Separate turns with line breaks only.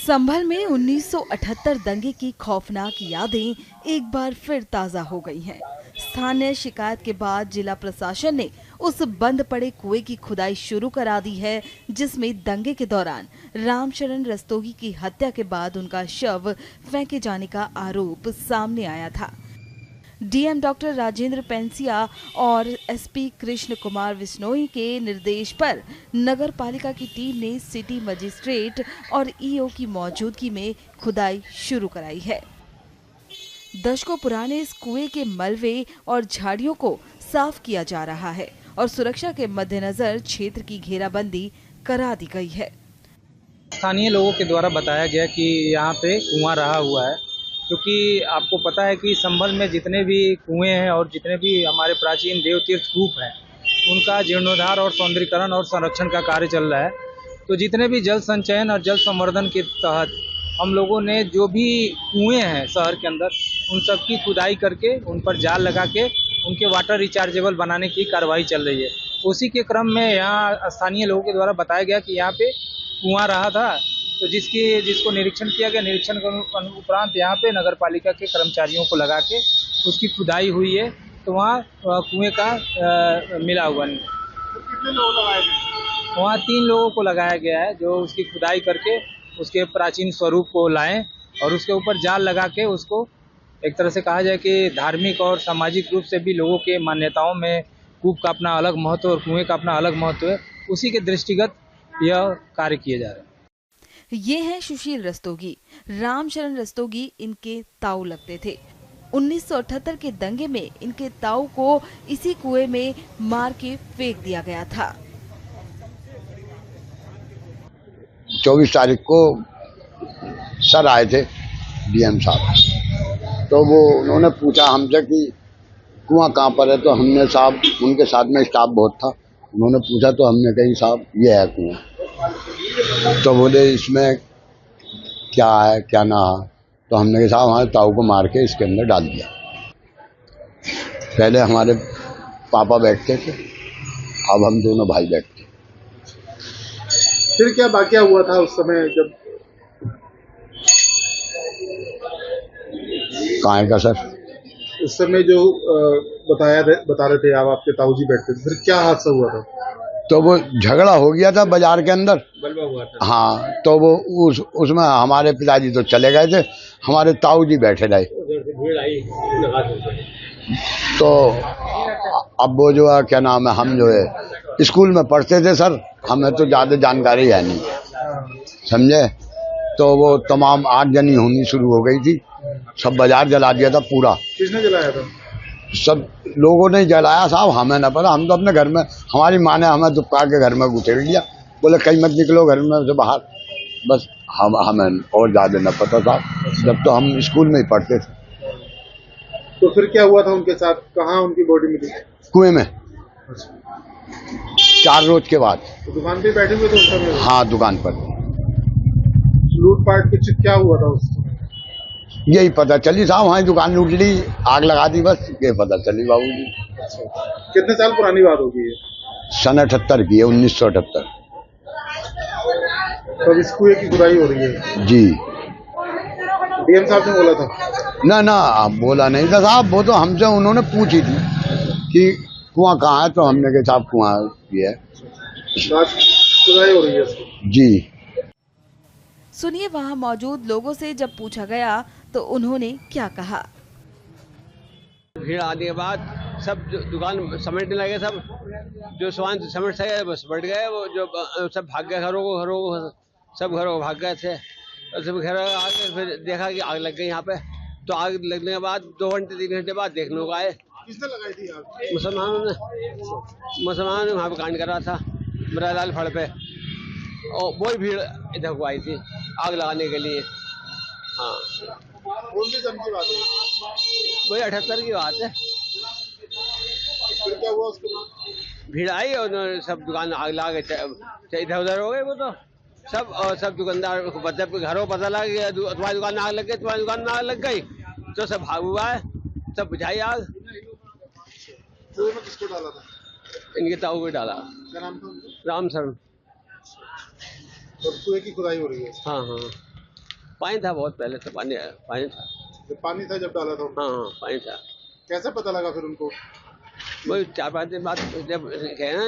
संभल में 1978 दंगे की खौफनाक यादें एक बार फिर ताजा हो गई हैं। स्थानीय शिकायत के बाद जिला प्रशासन ने उस बंद पड़े कुएं की खुदाई शुरू करा दी है, जिसमें दंगे के दौरान रामशरण रस्तोगी की हत्या के बाद उनका शव फेंके जाने का आरोप सामने आया था। डीएम डॉक्टर राजेंद्र पेंसिया और एसपी कृष्ण कुमार विश्नोई के निर्देश पर नगर पालिका की टीम ने सिटी मजिस्ट्रेट और ईओ की मौजूदगी में खुदाई शुरू कराई है। दशकों पुराने इस कुएं के मलबे और झाड़ियों को साफ किया जा रहा है और सुरक्षा के मद्देनजर क्षेत्र की घेराबंदी करा दी गई है।
स्थानीय लोगों के द्वारा बताया गया कि यहाँ पे कुआं रहा हुआ है, क्योंकि आपको पता है कि संभल में जितने भी कुएं हैं और जितने भी हमारे प्राचीन देव तीर्थ कूप हैं, उनका जीर्णोद्धार और सौंदर्यीकरण और संरक्षण का कार्य चल रहा है। तो जितने भी जल संचयन और जल संवर्धन के तहत हम लोगों ने जो भी कुएं हैं शहर के अंदर, उन सब की खुदाई करके उन पर जाल लगा के उनके वाटर रिचार्जेबल बनाने की कार्रवाई चल रही है। उसी के क्रम में यहाँ स्थानीय लोगों के द्वारा बताया गया कि यहाँ पे कुआं रहा था, तो जिसको निरीक्षण किया गया। निरीक्षण के उपरांत यहाँ पे नगर पालिका के कर्मचारियों को लगा के उसकी खुदाई हुई है, तो वहाँ कुएं का मिला हुआ नहीं।
कितने लोग लगाए गए?
वहाँ 3 लोगों को लगाया गया है, जो उसकी खुदाई करके उसके प्राचीन स्वरूप को लाएं और उसके ऊपर जाल लगा के उसको एक तरह से कहा जाए कि धार्मिक और सामाजिक रूप से भी लोगों के मान्यताओं में कूप का अपना अलग महत्व और कुएं का अपना अलग महत्व है, उसी के दृष्टिगत यह कार्य किए जा रहे हैं।
ये हैं सुशील रस्तोगी। रामशरण रस्तोगी इनके ताऊ लगते थे। 1978 के दंगे में इनके ताऊ को इसी कुएं में मार के फेंक दिया गया था।
24 तारीख को सर आए थे डीएम साहब, तो वो उन्होंने पूछा हमसे कि कुआं कहाँ पर है, तो हमने साहब उनके साथ में स्टाफ बहुत था, उन्होंने पूछा तो हमने कही साहब ये है कुआं। तो बोले इसमें क्या है क्या ना है, तो हमने कहा साहब हमारे ताऊ को मार के इसके अंदर डाल दिया। पहले हमारे पापा बैठते थे, अब हम दोनों भाई बैठते।
फिर क्या वाकया हुआ था उस समय जब?
कहाँ का सर?
उस समय जो बता रहे थे आप, आपके ताऊजी बैठते थे, फिर क्या हादसा हुआ था?
तो वो झगड़ा हो गया था बाजार के अंदर,
बलवा हुआ था।
हाँ, तो वो उसमें हमारे पिताजी तो चले गए थे, हमारे ताऊ जी बैठे रहे। तो अब वो जो है क्या नाम है, हम जो है स्कूल में पढ़ते थे सर, हमें तो ज्यादा जानकारी है नहीं, समझे। तो वो तमाम आगजनी होनी शुरू हो गई थी, सब बाजार जला दिया था पूरा।
किसने जलाया था?
सब लोगों ने जलाया साहब, हमें न पता, हम तो अपने घर में, हमारी माँ ने हमें दुपका के घर में घुसेड़ लिया, बोले कहीं मत निकलो घर में से बाहर, बस हमें और ज्यादा न पता साहब, जब तो हम स्कूल में ही पढ़ते थे।
तो फिर क्या हुआ था उनके साथ? कहाँ उनकी बॉडी मिली?
कुएं में 4 रोज के बाद।
तो दुकान पे बैठे हुए थे उस समय?
हाँ, दुकान पर।
लूटपाट कुछ क्या हुआ था उस समय?
यही पता चली साहब, वहाँ दुकान लूट ली, आग लगा दी, बस ये पता चली बाबूजी।
कितने साल पुरानी बात होगी ये?
सन 78 की है, 1978।
तो इस कुएं की खुदाई हो रही है
जी।
डीएम साहब ने बोला था?
ना बोला नहीं था साहब, वो तो हमसे उन्होंने पूछी थी कि कुआं कहाँ है, तो हमने कहा साहब कुआं ये है।
खुदाई हो रही है
जी।
सुनिए वहां मौजूद लोगों से जब पूछा गया तो उन्होंने क्या कहा।
भीड़ आने के बाद सब दुकान समेटने लगे, सब जो सामान समेट सके बस बढ़ गए, वो जो सब भाग गए घरों को सब घरों को भाग गए थे। सब घर आगे फिर देखा कि आग लग गई यहाँ पे। तो आग लगने के बाद 2 घंटे 3 घंटे बाद देखने को आए।
किसने लगाई थी आग?
मुसलमानों ने वहाँ पे कांड करा था मरालाल फड़ पे, और वही भीड़ इधर को आई थी आग लगाने के लिए। हाँ,
कौन सी सन की बात है?
वही 78 की बात है।
फिर क्या हुआ उसके बाद?
भीड़ आई और सब दुकान आग लगा के इधर उधर हो गए वो तो सब, और सब दुकानदार जब घरों पता लगा कि तुम्हारी दुकान में आग लग गई, तुम्हारी दुकान में आग लग गई, तो सब भाग हुआ है, सब बुझाई आग।
कुएं में किसको डाला था?
इनके ताऊ को डाला।
क्या नाम था उनका?
रामशरण।
और कुएं की खुदाई हो रही है?
हाँ। पानी था बहुत पहले से, पानी पानी था।
जब पानी था जब डाला था?
हाँ हाँ पानी था।
कैसे पता लगा फिर उनको?
वही 4-5 दिन बाद जब कहना